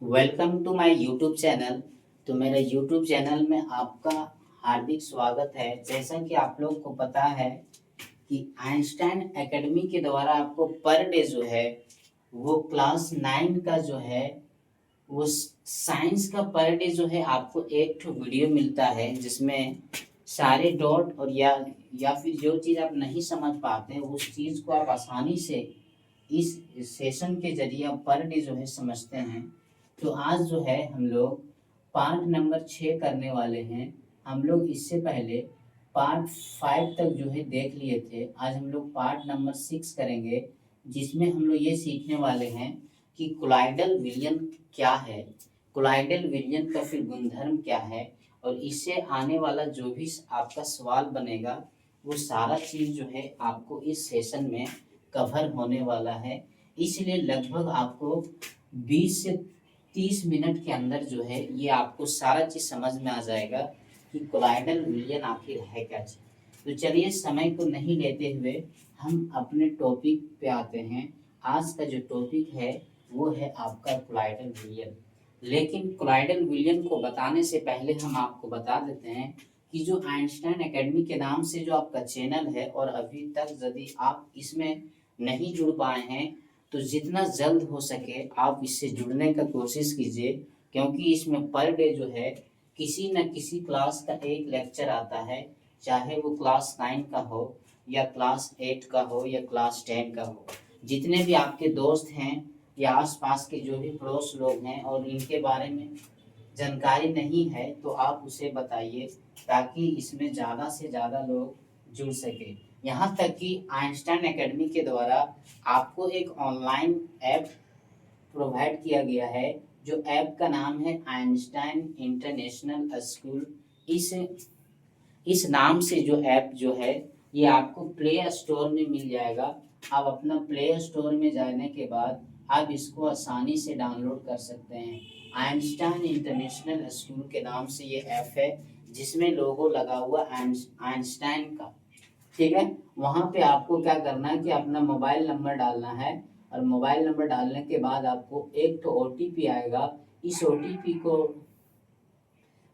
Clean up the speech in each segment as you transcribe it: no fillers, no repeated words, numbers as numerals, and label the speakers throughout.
Speaker 1: Welcome to my YouTube channel. तो मेरे YouTube channel में आपका हार्दिक स्वागत है। जैसा कि आप लोग को पता है कि आइंस्टाइन एकेडमी के द्वारा आपको पर डे जो है वो क्लास 9 का जो है वो साइंस का पर डे जो है आपको एक ठो वीडियो मिलता है, जिसमें सारे डॉट और या फिर जो चीज़ आप नहीं समझ पाते हैं उस चीज़ को आप आसानी से इस सेशन के जरिए आप पर डे जो है समझते हैं। तो आज जो है हम लोग पार्ट नंबर 6 करने वाले हैं। हम लोग इससे पहले पार्ट 5 तक जो है देख लिए थे। आज हम लोग पार्ट नंबर 6 करेंगे, जिसमें हम लोग ये सीखने वाले हैं कि कोलाइडल विलयन क्या है, कोलाइडल विलयन का फिर गुणधर्म क्या है, और इससे आने वाला जो भी आपका सवाल बनेगा वो सारा चीज़ जो है आपको इस सेशन में कवर होने वाला है। इसलिए लगभग आपको 20 से 30 मिनट के अंदर जो है ये आपको सारा चीज़ समझ में आ जाएगा कि कोलाइडल विलयन आखिर है क्या चीज़। तो चलिए समय को नहीं लेते हुए हम अपने टॉपिक पे आते हैं। आज का जो टॉपिक है वो है आपका कोलाइडल विलयन। लेकिन कोलाइडल विलयन को बताने से पहले हम आपको बता देते हैं कि जो आइंस्टाइन एकेडमी के नाम से जो आपका चैनल है और अभी तक यदि आप इसमें नहीं जुड़ पाए हैं तो जितना जल्द हो सके आप इससे जुड़ने का कोशिश कीजिए, क्योंकि इसमें पर डे जो है किसी न किसी क्लास का एक लेक्चर आता है, चाहे वो क्लास 9 का हो या क्लास 8 का हो या क्लास 10 का हो। जितने भी आपके दोस्त हैं या आसपास के जो भी पड़ोस लोग हैं और इनके बारे में जानकारी नहीं है तो आप उसे बताइए, ताकि इसमें ज़्यादा से ज़्यादा लोग जुड़ सके। यहाँ तक कि आइंस्टाइन एकेडमी के द्वारा आपको एक ऑनलाइन ऐप प्रोवाइड किया गया है, जो ऐप का नाम है आइंस्टाइन इंटरनेशनल स्कूल। इस इस नाम से जो ऐप जो है ये आपको प्ले स्टोर में मिल जाएगा। आप अपना प्ले स्टोर में जाने के बाद आप इसको आसानी से डाउनलोड कर सकते हैं। आइंस्टाइन इंटरनेशनल स्कूल के नाम से ये ऐप है, जिसमें लोगो लगा हुआ आइंस्टाइन का, ठीक है। वहाँ पे आपको क्या करना है कि अपना मोबाइल नंबर डालना है, और मोबाइल नंबर डालने के बाद आपको एक तो ओटीपी आएगा। इस ओटीपी को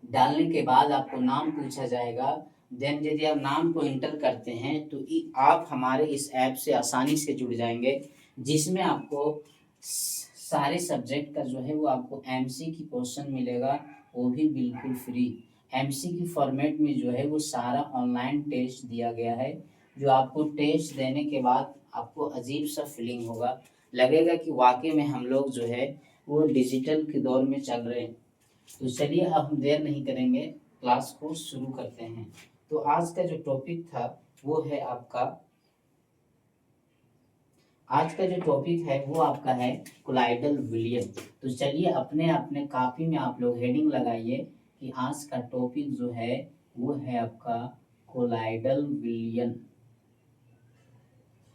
Speaker 1: डालने के बाद आपको नाम पूछा जाएगा। देन यदि आप नाम को इंटर करते हैं तो आप हमारे इस ऐप से आसानी से जुड़ जाएंगे, जिसमें आपको सारे सब्जेक्ट का जो है वो आपको एमसी की क्वेश्चन मिलेगा, वो भी बिल्कुल फ्री। एमसी की फॉर्मेट में जो है वो सारा ऑनलाइन टेस्ट दिया गया है, जो आपको टेस्ट देने के बाद आपको अजीब सा फीलिंग होगा, लगेगा कि वाकई में हम लोग जो है वो डिजिटल के दौर में चल रहे हैं। तो चलिए अब हम देर नहीं करेंगे, क्लास को शुरू करते हैं। तो आज का जो टॉपिक था वो है आपका, आज का जो टॉपिक है वो आपका है कोलाइडल विलयन। तो चलिए अपने अपने कॉपी में आप लोग हेडिंग लगाइए कि आज का टॉपिक जो है वो है आपका कोलाइडल विलयन।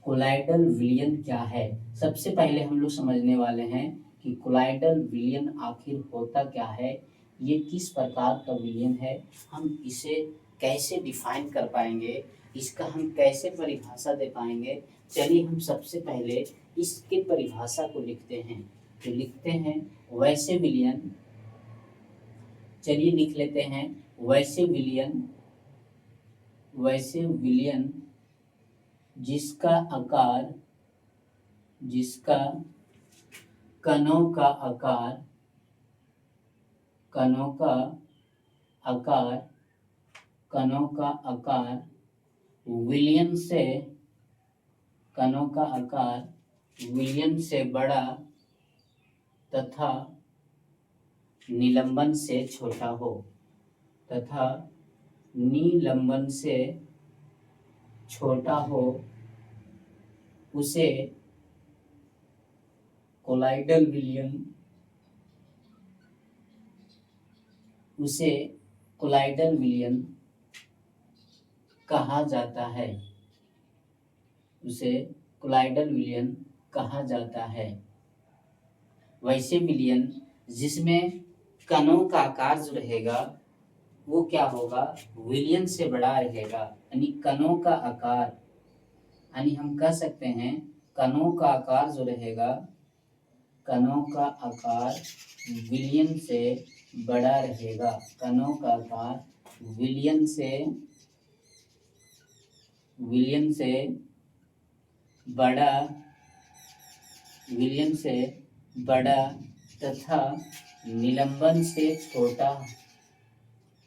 Speaker 1: कोलाइडल विलयन क्या है, सबसे पहले हम लोग समझने वाले हैं कि कोलाइडल विलयन आखिर होता क्या है, ये किस प्रकार का विलयन है, हम इसे कैसे डिफाइन कर पाएंगे, इसका हम कैसे परिभाषा दे पाएंगे। चलिए हम सबसे पहले इसके परिभाषा को लिखते हैं। तो लिखते हैं वैसे विलयन, चलिए लिख लेते हैं वैसे विलयन, वैसे विलयन जिसका आकार, जिसका कणों का आकार, कणों का आकार, कणों का आकार विलयन से, कणों का आकार विलयन से बड़ा तथा निलंबन से छोटा हो, तथा निलंबन से छोटा हो, उसे कोलाइडल विलयन, उसे कोलाइडल विलयन कहा जाता है, उसे कोलाइडल विलयन कहा जाता है। वैसे विलयन जिसमें कणों का आकार जो रहेगा वो क्या होगा, विलयन से बड़ा रहेगा, यानी कणों का आकार, यानी हम कह सकते हैं कणों का आकार जो रहेगा, कणों का आकार विलियन से बड़ा रहेगा। कणों का आकार विलियन से बड़ा विलियन से बड़ा तथा निलंबन से छोटा,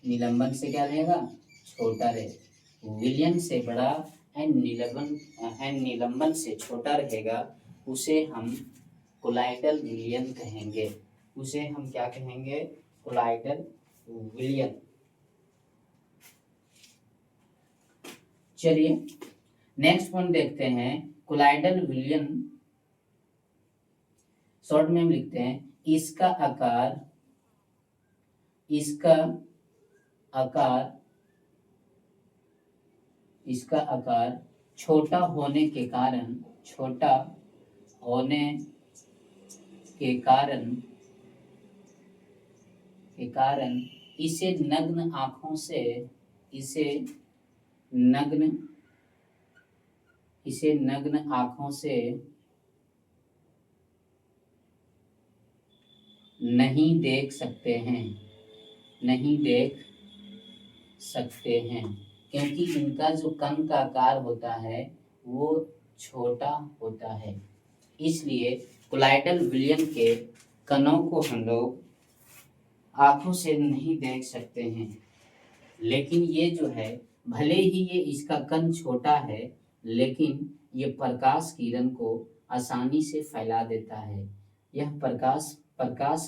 Speaker 1: निलंबन से क्या रहेगा, छोटा रहे। विलियन से बड़ा एंड निलंबन से छोटा रहेगा, उसे हम कोलाइडल विलियन कहेंगे। उसे हम क्या कहेंगे, कोलाइडल विलियन। चलिए नेक्स्ट पॉइंट देखते हैं। कोलाइडल विलियन शॉर्ट में हम लिखते हैं, इसका आकार छोटा होने के कारण इसे नग्न आँखों से नहीं देख सकते हैं, क्योंकि इनका जो कण का आकार होता है वो छोटा होता है। इसलिए कोलाइडल विलियन के कणों को हम लोग आंखों से नहीं देख सकते हैं, लेकिन ये जो है, भले ही ये इसका कण छोटा है, लेकिन ये प्रकाश किरण को आसानी से फैला देता है। यह प्रकाश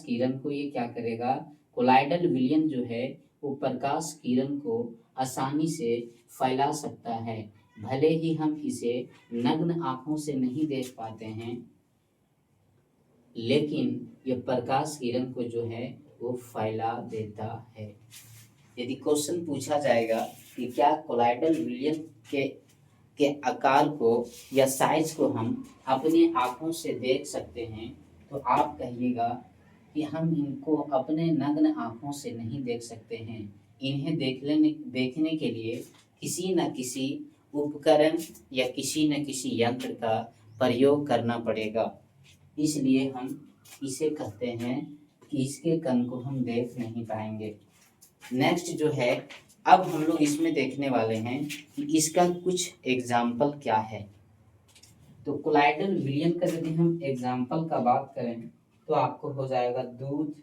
Speaker 1: किरण को ये क्या करेगा, कोलाइडल विलियन जो है वो प्रकाश किरण को आसानी से फैला सकता है। भले ही हम इसे नग्न आंखों से नहीं देख पाते हैं, लेकिन यह प्रकाश किरण को जो है वो फैला देता है। यदि क्वेश्चन पूछा जाएगा कि क्या कोलाइडल विलियन के आकार को या साइज को हम अपनी आंखों से देख सकते हैं, तो आप कहिएगा कि हम इनको अपने नग्न आंखों से नहीं देख सकते हैं। इन्हें देखने के लिए किसी न किसी उपकरण या किसी न किसी यंत्र का प्रयोग करना पड़ेगा। इसलिए हम इसे कहते हैं कि इसके कण को हम देख नहीं पाएंगे। नेक्स्ट जो है, अब हम लोग इसमें देखने वाले हैं कि इसका कुछ एग्जाम्पल क्या है। तो कोलाइडल विलियन का यदि हम एग्जाम्पल का बात करें तो आपको हो जाएगा दूध।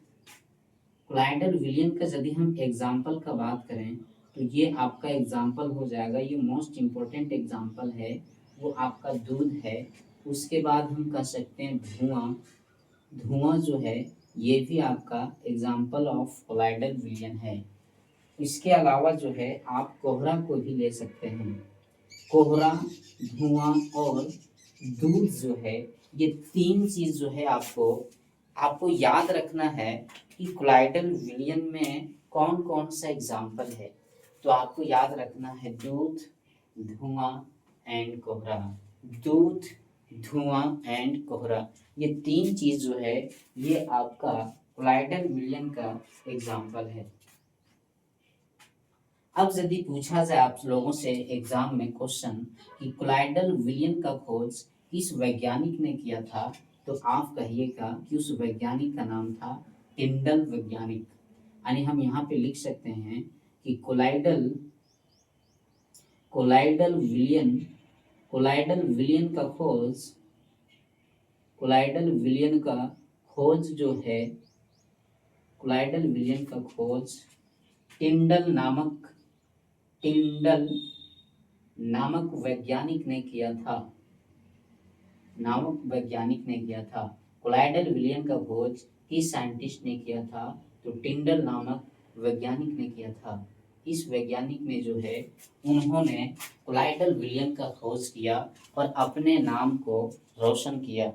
Speaker 1: कोलाइडल विलियन का यदि हम एग्जाम्पल का बात करें तो ये आपका एग्जाम्पल हो जाएगा, ये मोस्ट इम्पोर्टेंट एग्जाम्पल है, वो आपका दूध है। उसके बाद हम कह सकते हैं धुआं जो है ये भी आपका एग्जाम्पल ऑफ कोलाइडल विलियन है। इसके अलावा जो है आप कोहरा को भी ले सकते हैं। कोहरा, धुआं और दूध जो है, ये तीन चीज जो है आपको याद रखना है कि कोलाइडल विलियन में कौन कौन सा एग्जाम्पल है। तो आपको याद रखना है दूध, धुआं एंड कोहरा। दूध, धुआं एंड कोहरा, ये तीन चीज जो है ये आपका कोलाइडल विलियन का एग्जाम्पल है। अब यदि पूछा जाए आप लोगों से एग्जाम में क्वेश्चन कि कोलाइडल विलियन का खोज किस वैज्ञानिक ने किया था, तो आप कहिएगा कि उस वैज्ञानिक का नाम था टिंडल वैज्ञानिक। यानी हम यहाँ पे लिख सकते हैं कि कोलाइडल विलियन का खोज जो है, कोलाइडल विलियन का खोज टिंडल नामक वैज्ञानिक ने किया था। कोलाइडल विलियन का खोज किस साइंटिस्ट ने किया था, तो टिंडल नामक वैज्ञानिक ने किया था। इस वैज्ञानिक ने जो है उन्होंने कोलाइडल विलियन का खोज किया और अपने नाम को रोशन किया।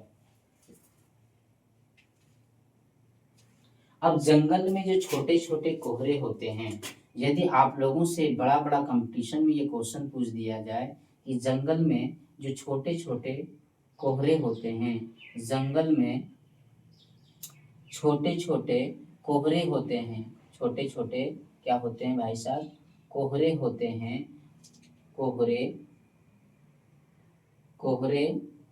Speaker 1: अब जंगल में जो छोटे छोटे कोहरे होते हैं, यदि आप लोगों से बड़ा बड़ा कंपटीशन में ये क्वेश्चन पूछ दिया जाए कि जंगल में जो छोटे छोटे कोहरे होते हैं, जंगल में छोटे छोटे कोहरे होते हैं, छोटे छोटे क्या होते हैं भाई साहब, कोहरे होते हैं, कोहरे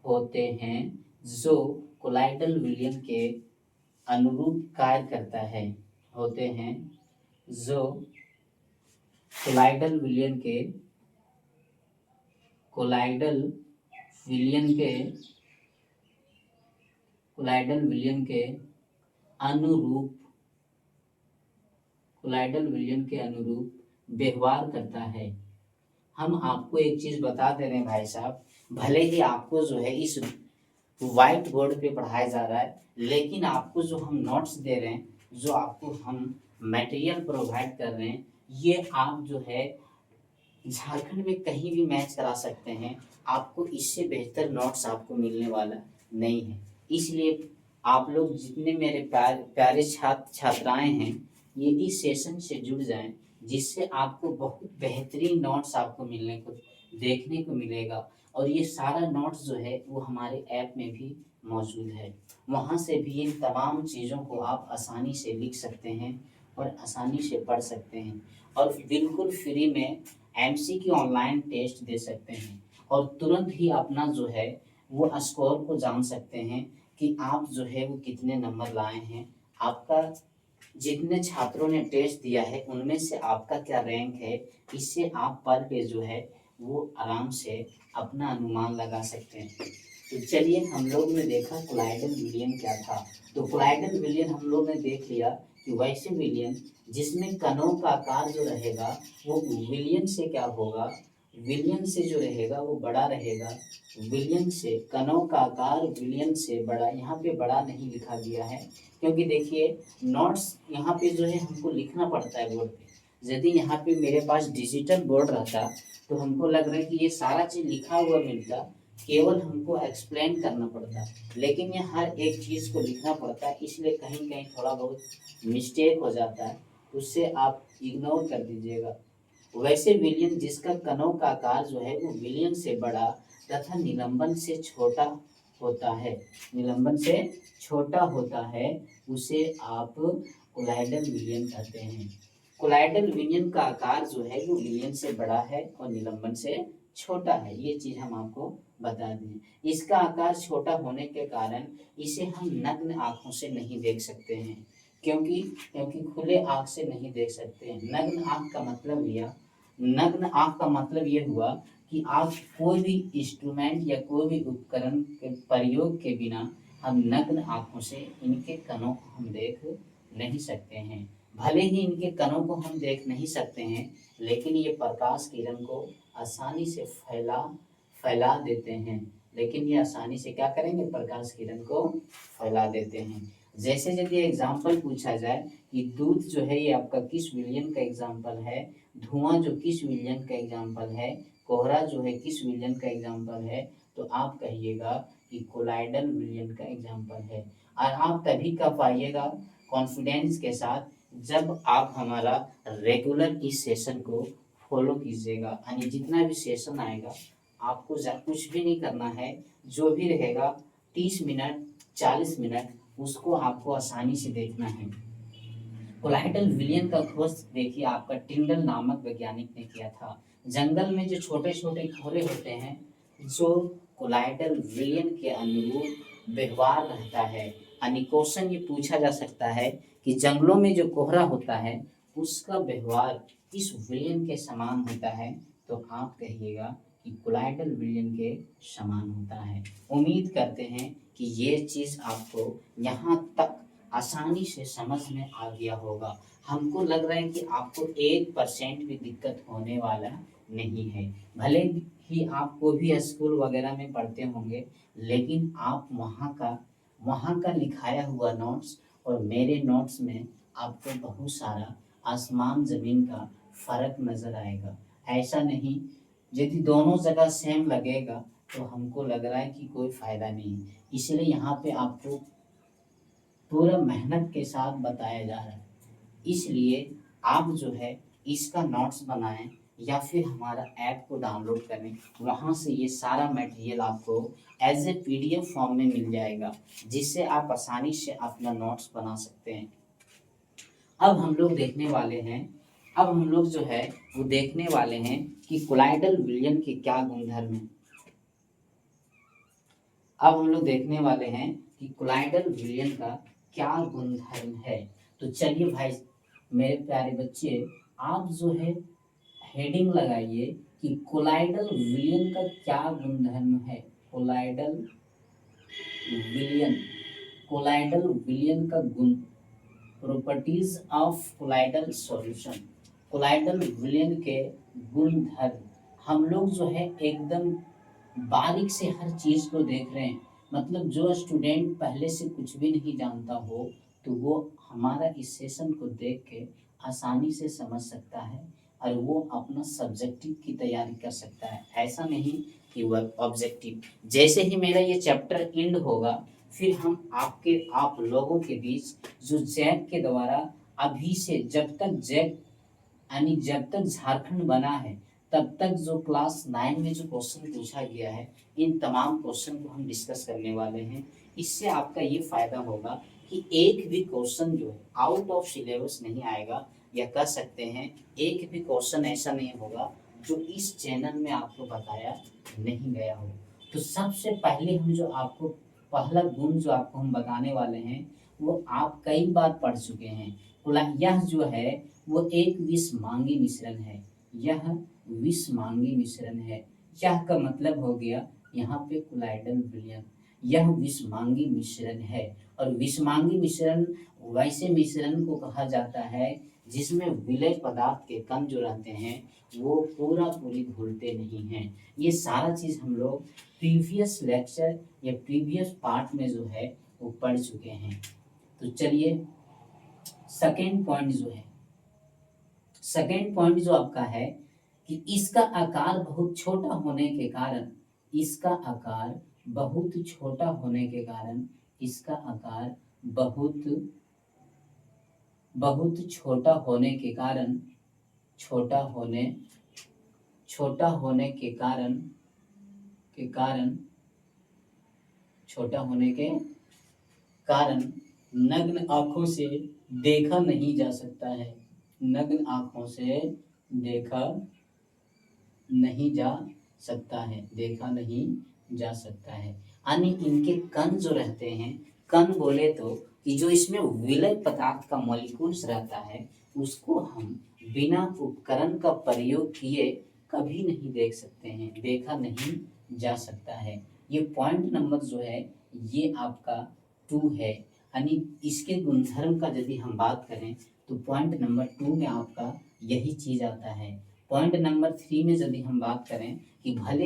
Speaker 1: होते हैं जो कोलाइडल विलियन के अनुरूप कार्य करता है होते हैं जो कोलाइडल विलयन के कोलाइडल विलयन के कोलाइडल विलयन के अनुरूप कोलाइडल विलयन के अनुरूप व्यवहार करता है। हम आपको एक चीज बता दे रहे हैं भाई साहब, भले ही आपको जो है इस व्हाइट बोर्ड पे पढ़ाया जा रहा है, लेकिन आपको जो हम नोट्स दे रहे हैं, जो आपको हम मटेरियल प्रोवाइड कर रहे हैं, ये आप जो है झारखंड में कहीं भी मैच करा सकते हैं। आपको इससे बेहतर नोट्स आपको मिलने वाला नहीं है। इसलिए आप लोग जितने मेरे प्यारे छात्र छात्राएं हैं, ये इस सेशन से जुड़ जाएं, जिससे आपको बहुत बेहतरीन नोट्स आपको मिलने को देखने को मिलेगा। और ये सारा नोट्स जो है वो हमारे ऐप में भी मौजूद है। वहाँ से भी इन तमाम चीज़ों को आप आसानी से लिख सकते हैं और आसानी से पढ़ सकते हैं, और बिल्कुल फ्री में एमसीक्यू ऑनलाइन टेस्ट दे सकते हैं, और तुरंत ही अपना जो है वो स्कोर को जान सकते हैं कि आप जो है वो कितने नंबर लाए हैं। आपका जितने छात्रों ने टेस्ट दिया है उनमें से आपका क्या रैंक है, इससे आप पर डे जो है वो आराम से अपना अनुमान लगा सकते हैं। तो चलिए, हम लोग ने देखा कोलाइडल विलयन क्या था। तो कोलाइडल विलयन हम लोग ने देख लिया कि वैसे विलयन जिसमें कणों का आकार जो रहेगा वो विलयन से क्या होगा, विलयन से जो रहेगा वो बड़ा रहेगा। विलयन से कणों का आकार विलयन से बड़ा, यहाँ पे बड़ा नहीं लिखा गया है क्योंकि देखिए नोट्स यहाँ पे जो है हमको लिखना पड़ता है बोर्ड पे। यदि यहाँ पे मेरे पास डिजिटल बोर्ड रहता तो हमको लग रहा है कि ये सारा चीज़ लिखा हुआ मिलता, केवल हमको एक्सप्लेन करना पड़ता, लेकिन ये हर एक चीज़ को लिखना पड़ता है, इसलिए कहीं कहीं थोड़ा बहुत मिस्टेक हो जाता है, उससे आप इग्नोर कर दीजिएगा। वैसे विलयन जिसका कणों का आकार जो है वो विलयन से बड़ा तथा निलंबन से छोटा होता है, निलंबन से छोटा होता है, उसे आप कोलाइडल विलयन कहते हैं। कोलाइडल विलयन का आकार जो है वो विलयन से बड़ा है और निलंबन से छोटा है, ये चीज हम आपको बता दें। इसका आकार छोटा होने के कारण इसे हम नग्न आंखों से नहीं देख सकते हैं, क्योंकि क्योंकि खुले आंख से नहीं देख सकते हैं। नग्न आंख का मतलब ये हुआ कि आप कोई भी इंस्ट्रूमेंट या कोई भी उपकरण के प्रयोग के बिना हम नग्न आंखों से इनके कणों को हम देख नहीं सकते हैं। भले ही इनके कणों को हम देख नहीं सकते हैं, लेकिन ये प्रकाश किरण को आसानी से फैला देते हैं। लेकिन ये आसानी से क्या करेंगे, प्रकाश किरण को फैला देते हैं। जैसे यदि एग्जाम्पल पूछा जाए कि दूध जो है ये आपका किस विलयन का एग्जाम्पल है, धुआं जो किस विलयन का एग्जाम्पल है, कोहरा जो है किस विलयन का एग्जाम्पल है, तो आप कहिएगा कि कोलाइडल विलयन का एग्जाम्पल है। और आप तभी कह पाइएगा कॉन्फिडेंस के साथ जब आप हमारा रेगुलर इस सेशन को फॉलो कीजिएगा। यानी जितना भी सेशन आएगा आपको कुछ भी नहीं करना है, जो भी रहेगा 30 मिनट 40 मिनट उसको आपको आसानी से देखना है। कोलाइडल विलयन का खोज देखिए आपका टिंडल नामक वैज्ञानिक ने किया था। जंगल में जो छोटे छोटे कोहरे होते हैं, जो कोलाइडल विलयन के अनुरूप व्यवहार रहता है। यानी क्वेश्चन ये पूछा जा सकता है कि जंगलों में जो कोहरा होता है उसका व्यवहार इस विलयन के समान होता है, तो आप कहिएगा कि कोलाइडल विलयन के समान होता है। उम्मीद करते हैं कि ये चीज़ आपको यहाँ तक आसानी से समझ में आ गया होगा। हमको लग रहा है कि आपको 1% भी दिक्कत होने वाला नहीं है। भले ही आप कोई भी स्कूल वगैरह में पढ़ते होंगे, लेकिन आप वहाँ का लिखाया हुआ नोट्स और मेरे नोट्स में आपको बहुत सारा आसमान ज़मीन का फर्क नज़र आएगा। ऐसा नहीं, यदि दोनों जगह सेम लगेगा तो हमको लग रहा है कि कोई फ़ायदा नहीं। इसलिए यहाँ पे आपको पूरा मेहनत के साथ बताया जा रहा है। इसलिए आप जो है इसका नोट्स बनाएं या फिर हमारा ऐप को डाउनलोड करें, वहाँ से ये सारा मटेरियल आपको एज ए पीडीएफ फॉर्म में मिल जाएगा, जिससे आप आसानी से अपना नोट्स बना सकते हैं। अब हम लोग जो है वो देखने वाले हैं कि कोलाइडल विलयन के क्या गुणधर्म हैं। अब हम लोग देखने वाले हैं कि कोलाइडल विलयन का क्या गुणधर्म है। तो चलिए भाई मेरे प्यारे बच्चे, आप जो है हेडिंग लगाइए कि कोलाइडल विलयन का क्या गुणधर्म है। कोलाइडल विलयन, कोलाइडल विलयन का गुण, properties of colloidal solution, colloidal विलयन के गुणधर्म। हम लोग जो है एकदम बारीक से हर चीज को देख रहे हैं। मतलब जो स्टूडेंट पहले से कुछ भी नहीं जानता हो तो वो हमारा इस सेशन को देख के आसानी से समझ सकता है और वो अपना सब्जेक्टिव की तैयारी कर सकता है। ऐसा नहीं कि वह ऑब्जेक्टिव। जैसे ही मेरा ये चैप्टर एंड होगा फिर हम आप लोगों के बीच जो जैक के द्वारा अभी से जब तक जैक यानी जब तक झारखंड बना है तब तक जो क्लास 9 में जो क्वेश्चन पूछा गया है इन तमाम क्वेश्चन को हम डिस्कस करने वाले हैं। इससे आपका ये फायदा होगा कि एक भी क्वेश्चन जो है आउट ऑफ सिलेबस नहीं आएगा, या कह सकते हैं एक भी क्वेश्चन ऐसा नहीं होगा जो इस चैनल में आपको बताया नहीं गया हो। तो सबसे पहले हम जो आपको पहला गुण जो आपको हम बताने वाले हैं वो आप कई बार पढ़ चुके हैं। यह जो है वो एक विषमांगी मिश्रण है। यह विषमांगी मिश्रण है। यह का मतलब हो गया यहाँ पे कोलाइडल विलयन। यह विषमांगी मिश्रण है और विषमांगी मिश्रण वैसे मिश्रण को कहा जाता है जिसमें विलय पदार्थ के कण जो रहते हैं वो पूरी घुलते नहीं हैं। ये सारा चीज हम लोग प्रीवियस लेक्चर या प्रीवियस पार्ट में जो है वो पढ़ चुके हैं। तो चलिए सेकेंड पॉइंट जो है, सेकेंड पॉइंट जो आपका है कि इसका आकार बहुत छोटा होने के कारण, इसका आकार बहुत छोटा होने के कारण, इसका आकार बहुत बहुत छोटा होने के कारण, छोटा होने के कारण छोटा होने के कारण नग्न आंखों से देखा नहीं जा सकता है। नग्न आंखों से देखा नहीं जा सकता है, देखा नहीं जा सकता है। यानी इनके कण जो रहते हैं, कण बोले तो कि जो इसमें विलय पदार्थ का मॉलिक्यूल्स रहता है उसको हम बिना उपकरण का प्रयोग किए कभी नहीं देख सकते हैं, देखा नहीं जा सकता है। ये पॉइंट नंबर जो है ये आपका 2 है। यानी इसके गुणधर्म का यदि हम बात करें तो पॉइंट नंबर 2 में आपका यही चीज आता है। पॉइंट नंबर 3 में यदि हम बात करें कि भले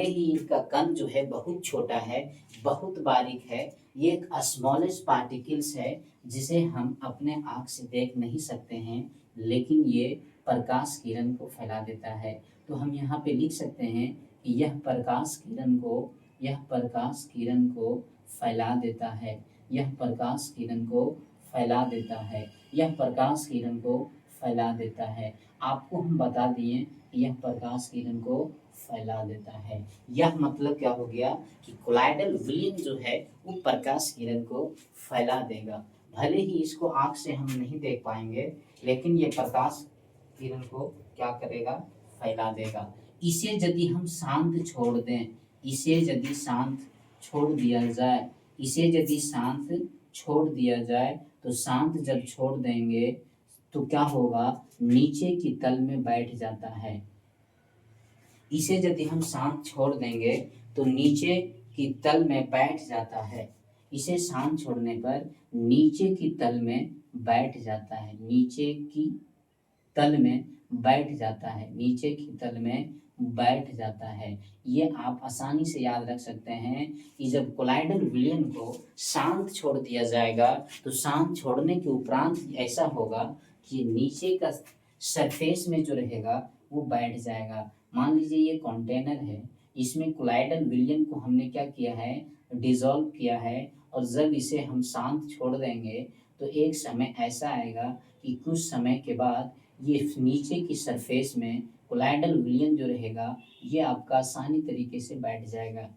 Speaker 1: ही इनका कण जो है बहुत छोटा है, बहुत बारीक है, ये एक स्मॉलेस्ट पार्टिकल्स है जिसे हम अपने आँख से देख नहीं सकते हैं, लेकिन ये प्रकाश किरण को फैला देता है। तो हम यहाँ पे लिख सकते हैं कि यह प्रकाश किरण को फैला देता है, यह प्रकाश किरण को फैला देता है, यह प्रकाश किरण को फैला देता है। आपको हम बता दिए कि यह प्रकाश किरण को फैला देता है। यह मतलब क्या हो गया कि कोलाइडल विलयन जो है वो प्रकाश किरण को फैला देगा। भले ही इसको आँख से हम नहीं देख पाएंगे लेकिन ये प्रकाश किरण को क्या करेगा, फैला देगा। इसे यदि हम शांत छोड़ दें, इसे यदि शांत छोड़ दिया जाए, इसे यदि शांत छोड़ दिया जाए तो शांत जब छोड़ देंगे तो क्या होगा, नीचे की तल में बैठ जाता है। इसे यदि हम शांत छोड़ देंगे तो नीचे की तल में बैठ जाता है। इसे शांत छोड़ने पर नीचे की तल में बैठ जाता है, नीचे की तल में बैठ जाता है, नीचे की तल में बैठ जाता है। ये आप आसानी से याद रख सकते हैं कि जब कोलाइडल विलयन को शांत छोड़ दिया जाएगा तो शांत छोड़ने के उपरांत ऐसा होगा कि नीचे का सरफेस में जो रहेगा वो बैठ जाएगा। मान लीजिए ये कंटेनर है, इसमें कोलाइडल विलयन को हमने क्या किया है, डिसॉल्व किया है, और जब इसे हम शांत छोड़ देंगे तो एक समय ऐसा आएगा कि कुछ समय के बाद ये नीचे की सरफेस में कोलाइडल विलयन जो रहेगा ये आपका आसानी तरीके से बैठ जाएगा।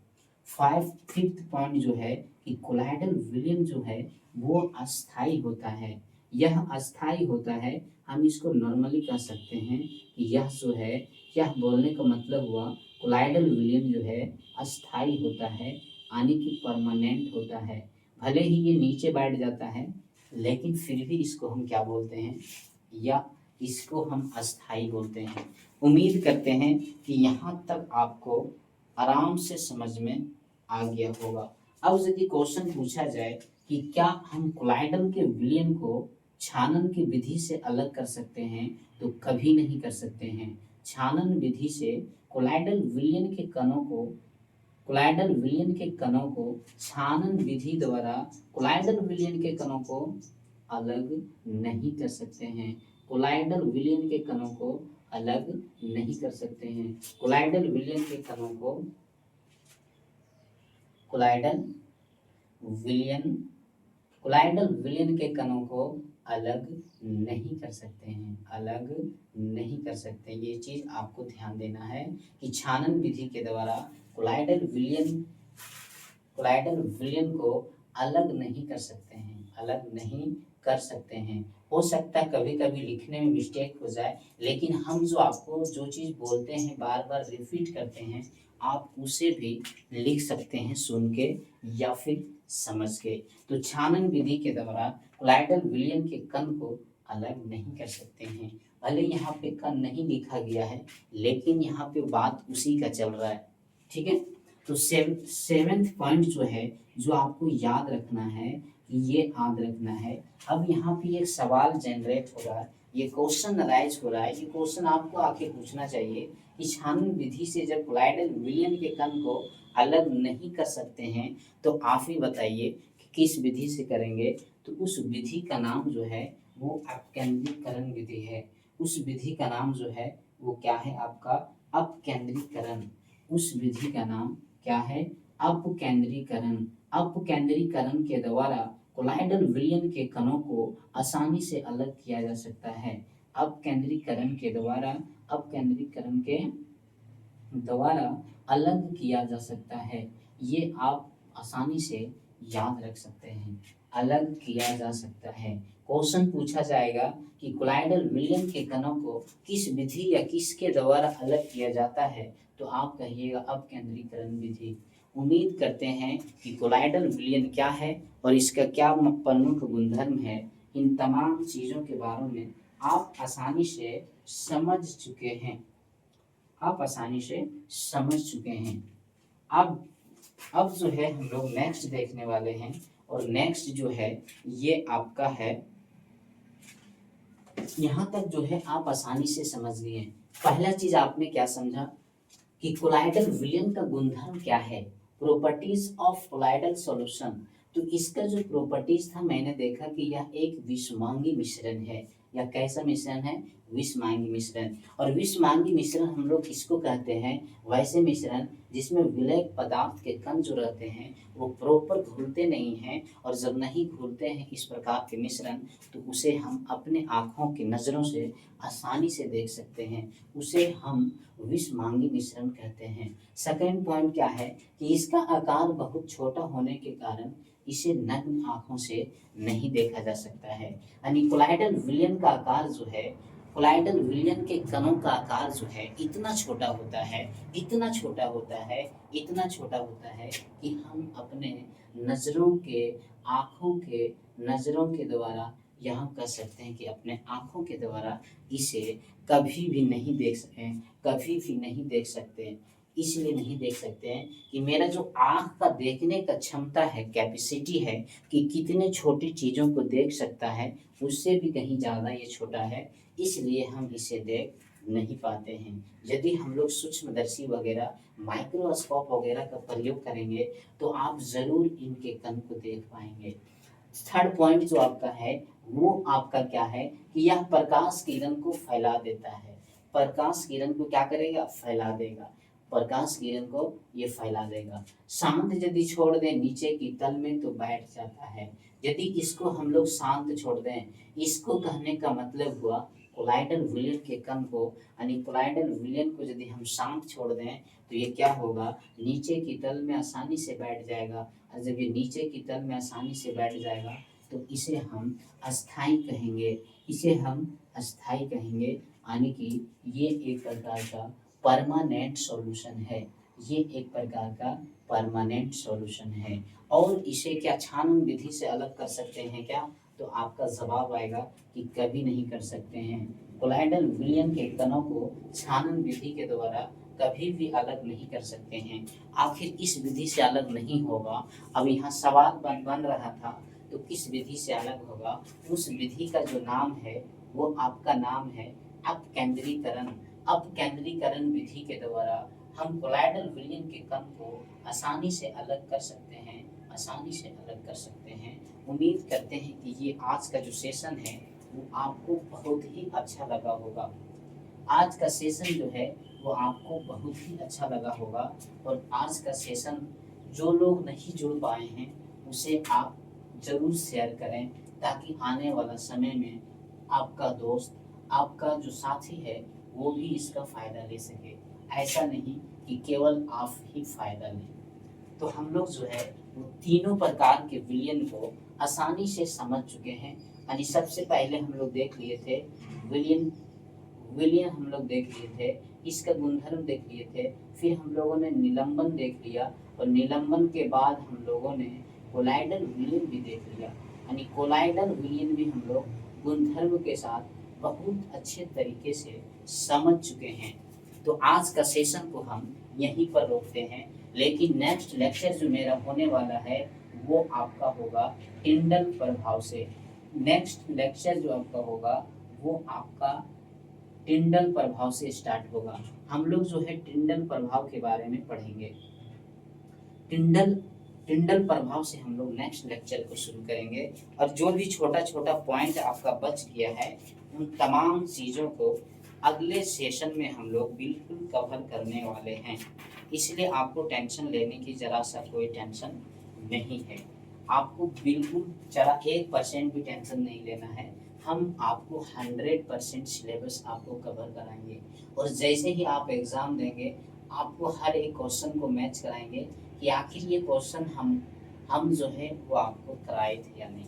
Speaker 1: फिफ्थ पॉइंट जो है कि कोलाइडल विलयन जो है वो अस्थाई होता है। यह अस्थाई होता है, हम इसको नॉर्मली कह सकते हैं कि यह जो है, यह बोलने का मतलब हुआ कोलाइडल विलयन जो है अस्थाई होता है, यानी कि परमानेंट होता है। भले ही ये नीचे बैठ जाता है, लेकिन फिर भी इसको हम क्या बोलते हैं, या इसको हम अस्थाई बोलते हैं। उम्मीद करते हैं कि यहाँ तक आपको आराम से समझ में आ गया होगा। अब यदि क्वेश्चन पूछा जाए कि क्या हम कोलाइडल के विलयन को छानन की विधि से अलग कर सकते हैं, तो कभी नहीं कर सकते हैं। छानन विधि से कोलाइडल विलयन के कणों को कोलाइडल विलयन के कणों को छानन विधि द्वारा कोलाइडल विलयन के कणों को अलग नहीं कर सकते हैं। कोलाइडल विलयन के कणों को अलग नहीं कर सकते हैं। कोलाइडल विलयन के कणों को कोलाइडल विलयन कोलाइडल विलयन के कणों को अलग नहीं कर सकते हैं, अलग नहीं कर सकते। ये चीज आपको ध्यान देना है कि छानन विधि के द्वारा कोलाइडल विलयन को अलग नहीं कर सकते हैं, अलग नहीं कर सकते हैं। हो सकता है कभी कभी लिखने में मिस्टेक हो जाए, लेकिन हम जो आपको जो चीज़ बोलते हैं बार बार रिपीट करते हैं, आप उसे भी लिख सकते हैं सुन के या फिर समझ के। तो छानन विधि के द्वारा कोलाइडल विलयन के कण को अलग नहीं कर सकते हैं। भले यहाँ पे कण नहीं लिखा गया है, लेकिन यहाँ पे बात उसी का चल रहा है, ठीक है। तो सेवेंथ पॉइंट जो है, जो आपको याद रखना है कि ये याद रखना है। अब यहाँ पे एक सवाल जनरेट हो रहा है, ये क्वेश्चन राइज हो रहा है। ये क्वेश्चन आपको आके पूछना चाहिए कि छानन विधि से जब कोलाइडल विलयन के कण को अलग नहीं कर सकते हैं, तो आप ही बताइए कि किस विधि से करेंगे। तो उस विधि का नाम जो है वो अपकेंद्रीकरण विधि है। उस विधि का नाम जो है वो क्या है, आपका अपकेंद्रीकरण। उस विधि का नाम क्या है, अपकेंद्रीकरण। अपकेंद्रीकरण के द्वारा कोलाइडल विलयन के कणों को आसानी से अलग किया जा सकता है। अपकेंद्रीकरण के द्वारा अलग किया जा सकता है। ये आप आसानी से याद रख सकते हैं, अलग किया जा सकता है। क्वेश्चन पूछा जाएगा कि कोलाइडल विलयन के कणों को किस विधि या किसके द्वारा अलग किया जाता है, तो आप कहिएगा अपकेंद्रीकरण विधि। उम्मीद करते हैं कि कोलाइडल विलयन क्या है और इसका क्या प्रमुख गुणधर्म है, इन तमाम चीज़ों के बारे में आप आसानी से समझ चुके हैं। अब जो है हम लोग नेक्स्ट देखने वाले हैं, और नेक्स्ट जो है ये आपका है, यहाँ तक जो है आप आसानी से समझ गए हैं। पहला चीज आपने क्या समझा कि कोलाइडल विलयन का गुणधर्म क्या है, प्रॉपर्टीज ऑफ कोलाइडल सॉल्यूशन। तो इसका जो प्रॉपर्टीज था, मैंने देखा कि यह एक विषमांगी मिश्रण है। यह कैसा मिश्रण है, विषमांगी मिश्रण। और विषमांगी मिश्रण हम लोग किसको कहते हैं, वैसे मिश्रण जिसमें विलयक पदार्थ के कण जो रहते हैं वो प्रॉपर घुलते नहीं हैं, और जब नहीं घुलते हैं इस प्रकार के मिश्रण, तो उसे हम अपने आँखों की नज़रों से आसानी से देख सकते हैं, उसे हम विषमांगी मिश्रण कहते हैं। सेकेंड पॉइंट क्या है कि इसका आकार बहुत छोटा होने के कारण इसे नग्न आँखों से नहीं देखा जा सकता है। यानी कोलाइडल विलयन का आकार जो है, कोलाइडल विलयन के कणों का आकार जो है इतना छोटा होता है, इतना छोटा होता है कि हम अपने नज़रों के द्वारा यहाँ कह सकते हैं कि अपने आँखों के द्वारा इसे कभी भी नहीं देख सकते। इसलिए नहीं देख सकते हैं कि मेरा जो आँख का देखने का क्षमता है, कैपेसिटी है कि कितने छोटी चीज़ों को देख सकता है, उससे भी कहीं ज़्यादा ये छोटा है, इसलिए हम इसे देख नहीं पाते हैं। यदि हम लोग सूक्ष्मदर्शी वगैरह, माइक्रोस्कोप वगैरह का प्रयोग करेंगे तो आप ज़रूर इनके कण को देख पाएंगे। थर्ड पॉइंट जो आपका है वो आपका क्या है कि यह प्रकाश किरण को फैला देता है। प्रकाश किरण को क्या करेगा, फैला देगा। प्रकाश किरण को ये फैला देगा। शांत यदि छोड़ दें नीचे की तल में तो बैठ जाता है। यदि इसको हम लोग शांत छोड़ दें, इसको कहने का मतलब हुआ कोलाइडल विलयन के कण को, यानी कोलाइडल विलयन को यदि हम शांत छोड़ दें तो ये क्या होगा, नीचे की तल में आसानी से बैठ जाएगा। और जब ये नीचे की तल में आसानी से बैठ जाएगा तो इसे हम अस्थाई कहेंगे, यानी कि ये एक प्रकार का परमानेंट सॉल्यूशन है। ये एक प्रकार का परमानेंट सॉल्यूशन है। और इसे क्या छानन विधि से अलग कर सकते हैं क्या? तो आपका जवाब आएगा कि कभी नहीं कर सकते हैं। कोलाइडल विलयन के कणों को छानन विधि के द्वारा कभी भी अलग नहीं कर सकते हैं। आखिर इस विधि से अलग नहीं होगा। अब यहाँ सवाल बन रहा था, तो किस विधि से अलग होगा? उस विधि का जो नाम है वो आपका नाम है अपकेंद्रीकरण। अपकेंद्रीकरण विधि के द्वारा हम कोलाइडल विलयन के कण को आसानी से अलग कर सकते हैं, आसानी से अलग कर सकते हैं। उम्मीद करते हैं कि ये आज का जो सेशन है वो आपको बहुत ही अच्छा लगा होगा। आज का सेशन जो है वो आपको बहुत ही अच्छा लगा होगा। और आज का सेशन जो लोग नहीं जुड़ पाए हैं उसे आप जरूर शेयर करें, ताकि आने वाला समय में आपका दोस्त, आपका जो साथी है वो भी इसका फायदा ले सके। ऐसा नहीं कि केवल आप ही फायदा लें। तो हम लोग जो है वो तीनों प्रकार के विलयन को आसानी से समझ चुके हैं। यानी सबसे पहले हम लोग देख लिए थे विलयन, विलयन हम लोग देख लिए थे, इसका गुणधर्म देख लिए थे। फिर हम लोगों ने निलंबन देख लिया, और निलंबन के बाद हम लोगों ने कोलाइडल विलयन भी देख लिया। यानी कोलाइडल विलयन भी हम लोग गुणधर्म के साथ बहुत अच्छे तरीके से समझ चुके हैं। तो आज का सेशन को हम यहीं पर रोकते हैं, लेकिन नेक्स्ट लेक्चर जो मेरा होने वाला है वो आपका होगा टिंडल प्रभाव से। नेक्स्ट लेक्चर जो आपका होगा वो आपका टिंडल प्रभाव से स्टार्ट होगा। हम लोग जो है टिंडल प्रभाव के बारे में पढ़ेंगे। टिंडल टिंडल प्रभाव से हम लोग नेक्स्ट लेक्चर को शुरू करेंगे। और जो भी छोटा छोटा पॉइंट आपका बच गया है उन तमाम चीज़ों को अगले सेशन में हम लोग बिल्कुल कवर करने वाले हैं। इसलिए आपको टेंशन लेने की ज़रा सा कोई टेंशन नहीं है। आपको बिल्कुल जरा 1% भी टेंशन नहीं लेना है। हम आपको 100% सिलेबस आपको कवर कराएंगे। और जैसे ही आप एग्ज़ाम देंगे आपको हर एक क्वेश्चन को मैच कराएंगे कि आखिर ये क्वेश्चन हम जो है वो आपको कराए थे या नहीं।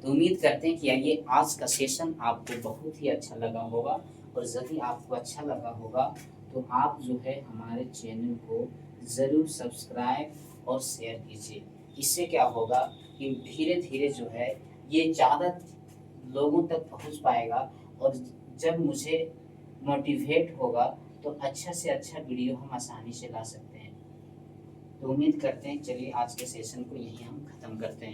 Speaker 1: तो उम्मीद करते हैं कि ये आज का सेशन आपको बहुत ही अच्छा लगा होगा। और यदि आपको अच्छा लगा होगा तो आप जो है हमारे चैनल को ज़रूर सब्सक्राइब और शेयर कीजिए। इससे क्या होगा कि धीरे धीरे जो है ये ज़्यादा लोगों तक पहुंच पाएगा। और जब मुझे मोटिवेट होगा तो अच्छा से अच्छा वीडियो हम आसानी से ला सकते हैं। तो उम्मीद करते हैं, चलिए आज के सेशन को यहीं हम ख़त्म करते हैं।